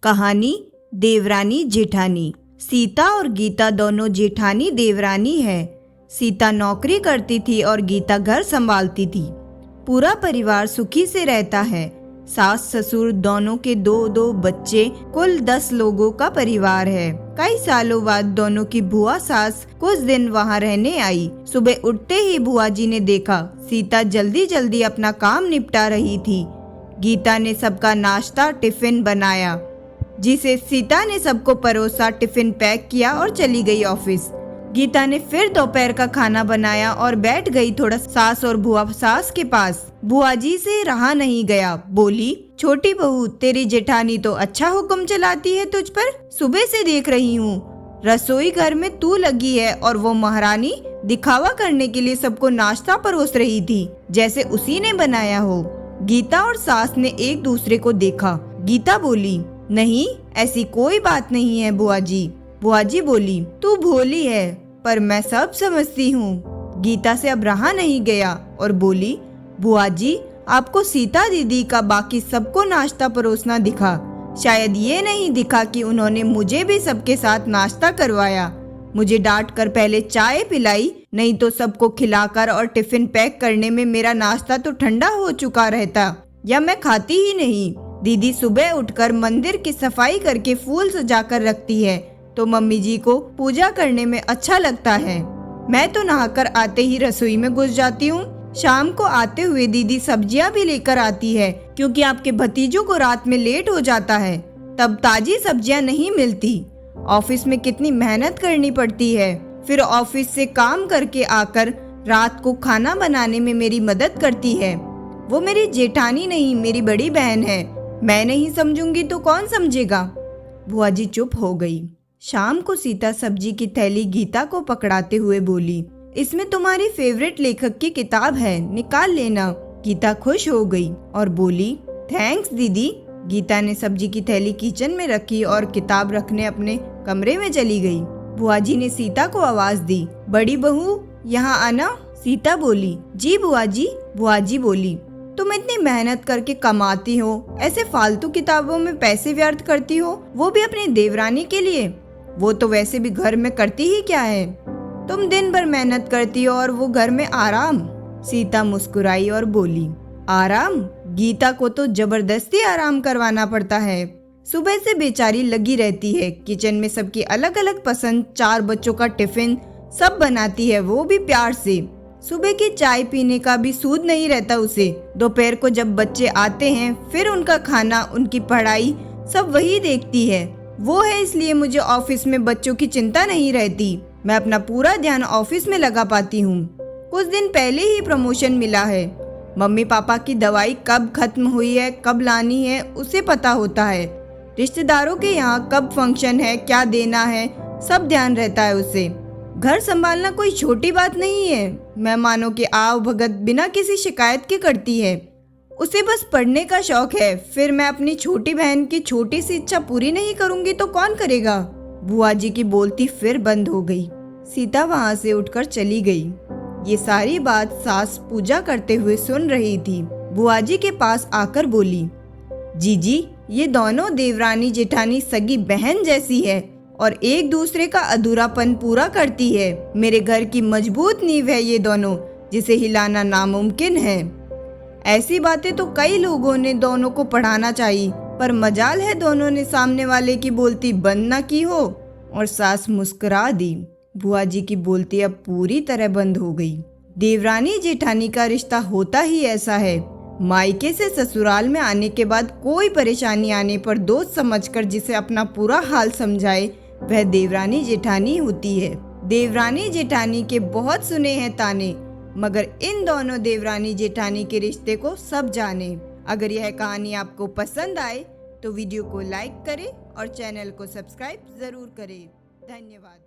कहानी देवरानी जेठानी। सीता और गीता दोनों जेठानी देवरानी है। सीता नौकरी करती थी और गीता घर संभालती थी। पूरा परिवार सुखी से रहता है। सास ससुर दोनों के दो दो बच्चे, कुल 10 लोगों का परिवार है। कई सालों बाद दोनों की बुआ सास कुछ दिन वहाँ रहने आई। सुबह उठते ही बुआ जी ने देखा सीता जल्दी जल्दी अपना काम निपटा रही थी। गीता ने सबका नाश्ता टिफिन बनाया, जिसे सीता ने सबको परोसा, टिफिन पैक किया और चली गई ऑफिस। गीता ने फिर दोपहर का खाना बनाया और बैठ गई थोड़ा सास और बुआ सास के पास। बुआ जी से रहा नहीं गया, बोली, छोटी बहू तेरी जेठानी तो अच्छा हुक्म चलाती है तुझ पर। सुबह से देख रही हूँ रसोई घर में तू लगी है और वो महारानी दिखावा करने के लिए सबको नाश्ता परोस रही थी, जैसे उसी ने बनाया हो। गीता और सास ने एक दूसरे को देखा। गीता बोली, नहीं ऐसी कोई बात नहीं है बुआ जी। बुआ जी बोली, तू भोली है पर मैं सब समझती हूँ। गीता से अब रहा नहीं गया और बोली, बुआ जी आपको सीता दीदी का बाकी सबको नाश्ता परोसना दिखा, शायद ये नहीं दिखा कि उन्होंने मुझे भी सबके साथ नाश्ता करवाया। मुझे डांट कर पहले चाय पिलाई, नहीं तो सबको खिलाकर और टिफिन पैक करने में मेरा नाश्ता तो ठंडा हो चुका रहता, या मैं खाती ही नहीं। दीदी सुबह उठकर मंदिर की सफाई करके फूल सजाकर रखती है तो मम्मी जी को पूजा करने में अच्छा लगता है। मैं तो नहाकर आते ही रसोई में घुस जाती हूँ। शाम को आते हुए दीदी सब्जियां भी लेकर आती है, क्योंकि आपके भतीजों को रात में लेट हो जाता है, तब ताजी सब्जियां नहीं मिलती। ऑफिस में कितनी मेहनत करनी पड़ती है। फिर ऑफिस से काम करके आकर रात को खाना बनाने में मेरी मदद करती है। वो मेरी जेठानी नहीं, मेरी बड़ी बहन है। मैं नहीं समझूंगी तो कौन समझेगा। बुआ जी चुप हो गई। शाम को सीता सब्जी की थैली गीता को पकड़ाते हुए बोली, इसमें तुम्हारी फेवरेट लेखक की किताब है, निकाल लेना। गीता खुश हो गई और बोली, थैंक्स दीदी। गीता ने सब्जी की थैली किचन में रखी और किताब रखने अपने कमरे में चली गई। बुआ जी ने सीता को आवाज दी, बड़ी बहू यहाँ आना। सीता बोली, जी बुआ जी। बुआ जी बोली, तुम इतनी मेहनत करके कमाती हो, ऐसे फालतू किताबों में पैसे व्यर्थ करती हो, वो भी अपनी देवरानी के लिए। वो तो वैसे भी घर में करती ही क्या है, तुम दिन भर मेहनत करती हो और वो घर में आराम। सीता मुस्कुराई और बोली, आराम? गीता को तो जबरदस्ती आराम करवाना पड़ता है। सुबह से बेचारी लगी रहती है, किचन में सबकी अलग अलग पसंद, 4 बच्चों का टिफिन सब बनाती है, वो भी प्यार से। सुबह की चाय पीने का भी सूद नहीं रहता उसे। दोपहर को जब बच्चे आते हैं फिर उनका खाना, उनकी पढ़ाई सब वही देखती है। वो है इसलिए मुझे ऑफिस में बच्चों की चिंता नहीं रहती। मैं अपना पूरा ध्यान ऑफिस में लगा पाती हूँ। कुछ दिन पहले ही प्रमोशन मिला है। मम्मी पापा की दवाई कब खत्म हुई है, कब लानी है, उसे पता होता है। रिश्तेदारों के यहाँ कब फंक्शन है, क्या देना है, सब ध्यान रहता है उसे। घर संभालना कोई छोटी बात नहीं है। मेहमानों की आव भगत बिना किसी शिकायत के करती है। उसे बस पढ़ने का शौक है। फिर मैं अपनी छोटी बहन की छोटी सी इच्छा पूरी नहीं करूंगी तो कौन करेगा। बुआ जी की बोलती फिर बंद हो गई। सीता वहां से उठकर चली गई। ये सारी बात सास पूजा करते हुए सुन रही थी। बुआ जी के पास आकर बोली, जीजी ये दोनों देवरानी जेठानी सगी बहन जैसी है और एक दूसरे का अधूरापन पूरा करती है। मेरे घर की मजबूत नींव है ये दोनों, जिसे हिलाना नामुमकिन है। ऐसी बातें तो कई लोगों ने दोनों को पढ़ाना चाहिए, पर मजाल है दोनों ने सामने वाले की बोलती बंद न की हो। और सास मुस्कुरा दी। बुआ जी की बोलती अब पूरी तरह बंद हो गई। देवरानी जेठानी का रिश्ता होता ही ऐसा है। मायके से ससुराल में आने के बाद कोई परेशानी आने पर दोस्त समझकर जिसे अपना पूरा हाल समझाए, वह देवरानी जेठानी होती है। देवरानी जेठानी के बहुत सुने हैं ताने, मगर इन दोनों देवरानी जेठानी के रिश्ते को सब जाने। अगर यह कहानी आपको पसंद आए तो वीडियो को लाइक करें और चैनल को सब्सक्राइब जरूर करें। धन्यवाद।